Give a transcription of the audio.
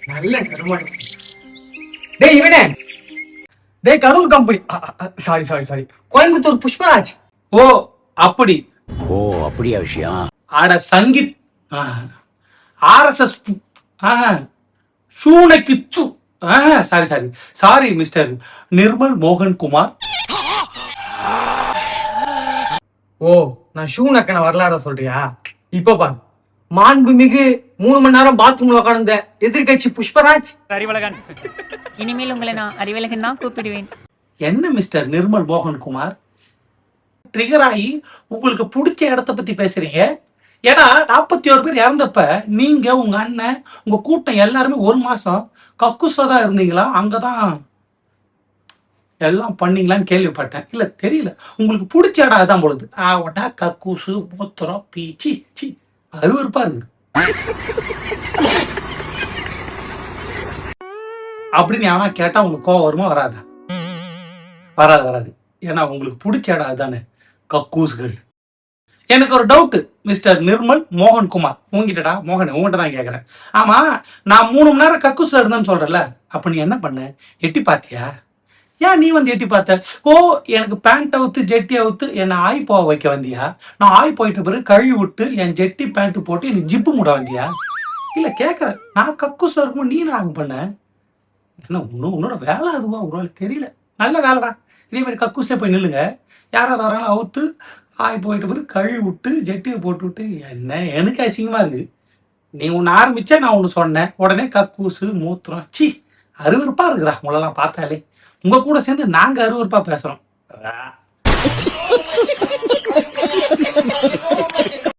நல்ல நறுமணம். டேய் இவனே, டேய் Karur company, sorry sorry sorry, Coimbatore Pushparaj. ஓ அப்படி. ஓ அப்படியா விஷயம். ஆட சங்கீத் ஆர்எஸ்எஸ் ஷூனைக்கு sorry sorry sorry mister Nirmal மோகன் குமார். ஓ நான் ஷூ நக்கன வரலாற சொல்றியா? இப்ப பாரு, மாண்புமிகு 3 மணி நேரம் பாத்ரூம்ல உட்கார்ந்த எதிர்கட்சி புஷ்பராஜ். அறிவழகன், இனிமேல் உங்களை நான் அறிவழகன் தான் கூப்பிடுவேன். என்ன மிஸ்டர் நிர்மல் மோகன் குமார், ட்ரிகர் ஆகி உங்களுக்கு பிடிச்ச இடத்த பத்தி பேசுறீங்க? ஏன்னா 41 பேர் இறந்தப்ப நீங்க உங்க அண்ணன் உங்க கூட்டம் எல்லாருமே 1 மாசம் கக்குஸ்ல தான் இருந்தீங்களா? அங்கதான் எல்லாம் பண்ணீங்களான்னு கேள்விப்பட்டேன். இல்ல தெரியல, உங்களுக்கு பிடிச்ச இடம் அதான் பொழுது ஆவட்டா கக்கூசு மூத்திரம் பீச்சி சி அருவருப்பா இருக்குது அப்படின்னு ஆனா கேட்டா உங்களுக்கு கோவம் வருமா? வராதா? வராது வராது. ஏன்னா உங்களுக்கு பிடிச்ச இடம் அதுதானே, கக்கூஸ்கள். எனக்கு ஒரு டவுட் மிஸ்டர் நிர்மல் மோகன் குமார், உங்ககிட்டடா மோகன், உங்ககிட்ட தான் கேட்குறேன். ஆமா, நான் 3 மணி நேரம் கக்கூஸ்ல இருந்தேன்னு சொல்றல, அப்ப நீ என்ன பண்ண? எட்டி பாத்தியா? ஏன் நீ வந்து எட்டி பார்த்த? ஓ எனக்கு பேண்ட் அவுத்து ஜெட்டி அவுத்து என்னை ஆய் போக வைக்க வந்தியா? நான் ஆய் போயிட்ட பிறகு கழுவி விட்டு என் ஜெட்டி பேண்ட் போட்டு எனக்கு ஜிப்பு மூட வந்தியா? இல்ல கேட்கறேன், நான் கக்கூஸ்ல இருக்கும்போது நீ நான் பண்ண என்ன? உன்னோட வேலை அதுவா? ஒரு தெரியல. நல்ல வேலைடா. இதே மாதிரி கக்கூஸ்ல போய் நில்லுங்க, யாராவது வராங்களோ அவுத்து ஆய் போயிட்ட பிறகு கழுவி விட்டு ஜெட்டியை போட்டு விட்டு. என்ன எனக்கு அசிங்கமா இருக்கு. நீ ஒன்று ஆரம்பிச்சா நான் ஒன்று சொன்னேன், உடனே கக்கூசு மூத்திரம் சி அருவருப்பா இருக்குறா உங்களெல்லாம் பார்த்தாலே. உங்க கூட சேர்ந்து நாங்க அருவருப்பா பேசுறோம்.